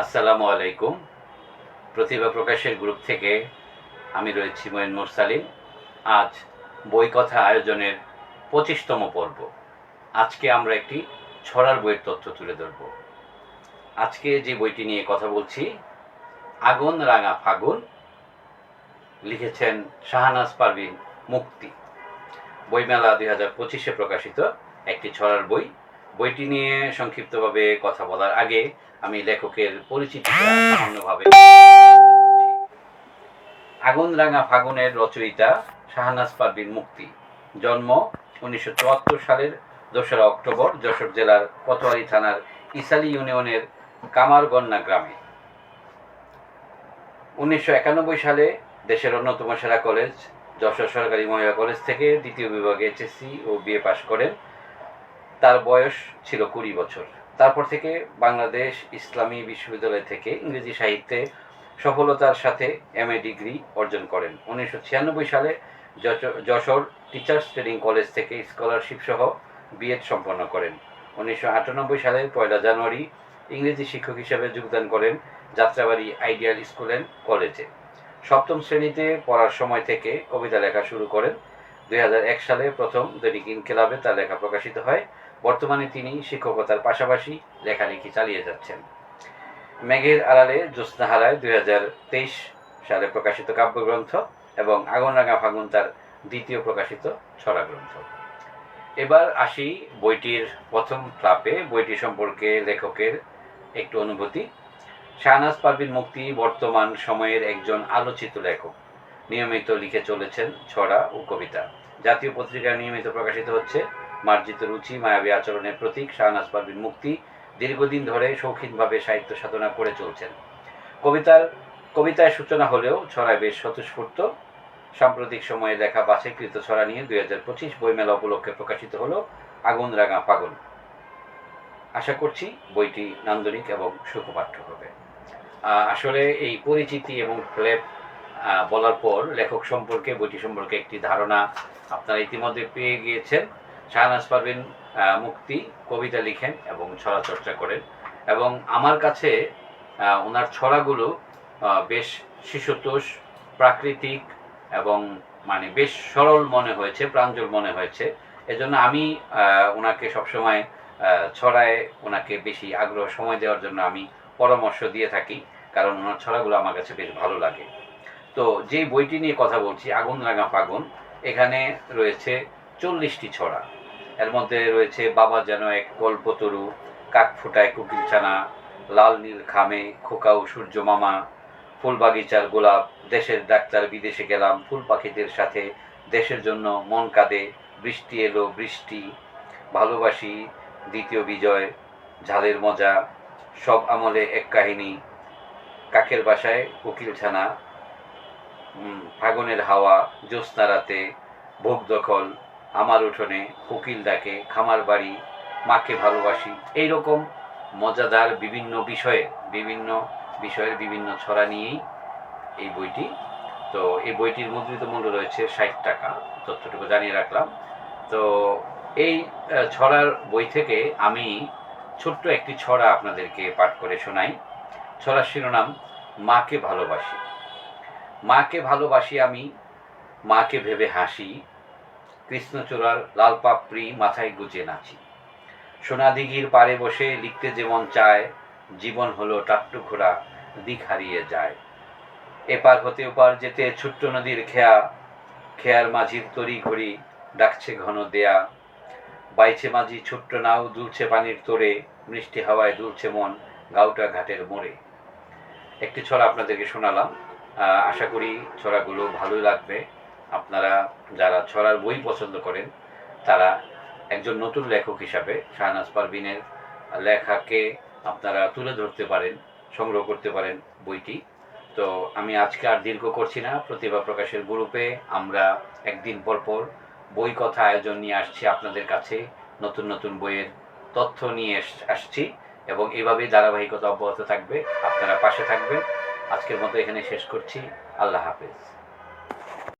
আসসালামু আলাইকুম। প্রতিভা প্রকাশের গ্রুপ থেকে আমি রয়েছি মঈন মুরসালিন। আজ বই কথা আয়োজনের 25তম পর্ব। আজকে আমরা একটি ছড়ার বইয়ের তথ্য তুলে ধরব। আজকে যে বইটি নিয়ে কথা বলছি, আগুন রাঙা ফাগুন, লিখেছেন শাহনাজ পারভীন মুক্তি। বইমেলা 2025-এ প্রকাশিত একটি ছড়ার বই। বইটি নিয়ে সংক্ষিপ্তভাবে কথা বলার আগে আমি লেখকের পরিচিতিটা সামান্যভাবে। আগুন রাঙা ফাগুনের রচয়িতা শাহনাজ পারভীন মুক্তি। জন্ম 1974 সালের 2রা অক্টোবর যশোর জেলার কোতোয়ালি থানার ইসালি ইউনিয়নের কামারগন্না গ্রামে। 1991 সালে দেশের অন্যতম সেরা কলেজ যশোর সরকারি মহিলা কলেজ থেকে দ্বিতীয় বিভাগে এইচএসসি ও বিএ পাশ করেন। তার বয়স ছিল 20 বছর। তারপর থেকে বাংলাদেশ ইসলামী বিশ্ববিদ্যালয় থেকে ইংরেজি সাহিত্যে সফলতার সাথে এমএ ডিগ্রি অর্জন করেন। 1996 সালে যশোর টিচার্স ট্রেনিং কলেজ থেকে স্কলারশিপ সহ বিএড সম্পন্ন করেন। 1998 সালের 1 জানুয়ারি ইংরেজি শিক্ষক হিসেবে যোগদান করেন যাত্রাবাড়ি আইডিয়াল স্কুল অ্যান্ড কলেজে। সপ্তম শ্রেণীতে পড়ার সময় থেকে কবিতা লেখা শুরু করেন। 2001 সালে প্রথম দৈনিক ইনকিলাবে তার লেখা প্রকাশিত হয়। বর্তমানে তিনি শিক্ষকতার পাশাপাশি লেখালেখি চালিয়ে যাচ্ছেন। মেঘের আড়ালে জ্যোৎস্না হারায় 2023 সালে প্রকাশিত কাব্যগ্রন্থ এবং আগুন রাঙা ফাগুন তার দ্বিতীয় প্রকাশিত ছড়া গ্রন্থ। এবার আসি বইটির প্রথম ধাপে। বইটি সম্পর্কে লেখকের একটু অনুভূতি। শাহনাজ পারভীন মুক্তি বর্তমান সময়ের একজন আলোচিত লেখক। নিয়মিত লিখে চলেছেন ছড়া ও কবিতা। জাতীয় পত্রিকায় নিয়মিত প্রকাশিত হচ্ছে। মার্জিত রুচি, মায়াবী আচরণের প্রতীক শাহনাজ পারভীন মুক্তি দীর্ঘদিন ধরে শৌখিনভাবে সাহিত্য সাধনা করে চলছেন। কবিতায় সূচনা হলেও ছড়ায় বেশ স্বতঃস্ফূর্ত। সাম্প্রতিক সময়ে লেখা বাছাইকৃত ছড়া নিয়ে 2025 বইমেলা উপলক্ষে প্রকাশিত হলো আগুন রাঙা ফাগুন। আশা করছি বইটি নান্দনিক এবং সুখপাঠ্য হবে। আসলে এই পরিচিতি এবং ফ্লেপ বলার পর লেখক সম্পর্কে, বইটি সম্পর্কে একটি ধারণা আপনারা ইতিমধ্যে পেয়ে গিয়েছেন। শাহনাজ পারভীন মুক্তি কবিতা লিখেন এবং ছড়া চর্চা করেন, এবং আমার কাছে ওনার ছড়াগুলো বেশ শিশুতোষ, প্রাকৃতিক এবং মানে বেশ সরল মনে হয়েছে, প্রাঞ্জল মনে হয়েছে। এজন্য আমি ওনাকে সবসময় ছড়ায় ওনাকে বেশি আগ্রহ সময় দেওয়ার জন্য আমি পরামর্শ দিয়ে থাকি, কারণ ওনার ছড়াগুলো আমার কাছে বেশ ভালো লাগে। তো যেই বইটি নিয়ে কথা বলছি, আগুন রাঙা ফাগুন, এখানে রয়েছে 40টি ছড়া। এর মধ্যে রয়েছে বাবা যেন এক কল্পতরু, কাক ফুটায় কুকিলছানা, লাল নীল খামে, খোকাও সূর্য মামা, ফুল বাগিচার গোলাপ, দেশের ডাক্তার বিদেশে গেলাম, ফুল পাখিদের সাথে, দেশের জন্য মন কাঁদে, বৃষ্টি এলো বৃষ্টি, ভালোবাসি, দ্বিতীয় বিজয়, ঝালের মজা, সব আমলে এক কাহিনী, কাকের বাসায় কোকিলছানা, ফাগুনের হাওয়া, জ্যোৎস্না রাতে, ভোগ দখল, আমার উঠোনে, কোকিল ডাকে, খামার বাড়ি, মাকে ভালোবাসি, এইরকম মজাদার বিভিন্ন বিষয়ের বিভিন্ন ছড়া নিয়েই এই বইটি। তো এই বইটির মুদ্রিত মূল্য রয়েছে 60 টাকা, তথ্যটুকু জানিয়ে রাখলাম। তো এই ছড়ার বই থেকে আমি ছোট্ট একটি ছড়া আপনাদেরকে পাঠ করে শোনাই। ছড়ার শিরোনাম মাকে ভালোবাসি। মাকে ভালোবাসি আমি, মাকে ভেবে হাসি, কৃষ্ণচূড়ার লাল পাপড়ি মাথায় গুজে নাচি, সোনাদিঘির পাড়ে বসে লিখতে যেমন চায়, জীবন হলো টাট্টু ঘোড়া, দিক হারিয়ে যায়, এপার হতে ওপার যেতে ছোট্ট নদীর খেয়ার মাঝির তরি ঘড়ি ডাকছে ঘন দেয়া, বাইছে মাঝি ছোট্ট নাও দুলছে পানির তোড়ে, মিষ্টি হাওয়ায় দুলছে মন গাউটা ঘাটের মোড়ে। একটি ছড়া আপনাদেরকে শোনালাম। আশা করি ছড়াগুলো ভালো লাগবে। আপনারা যারা ছড়ার বই পছন্দ করেন তারা একজন নতুন লেখক হিসাবে শাহনাজ পারভীনের লেখাকে আপনারা তুলে ধরতে পারেন, সংগ্রহ করতে পারেন বইটি। তো আমি আজকে আর দীর্ঘ করছি না। প্রতিভা প্রকাশের গ্রুপে আমরা একদিন পর পর বই কথা আয়োজন নিয়ে আসছি আপনাদের কাছে, নতুন নতুন বইয়ের তথ্য নিয়ে আসছি, এবং এভাবেই ধারাবাহিকতা অব্যাহত থাকবে। আপনারা পাশে থাকবেন। আজকের মতো এখানে শেষ করছি। আল্লাহ হাফেজ।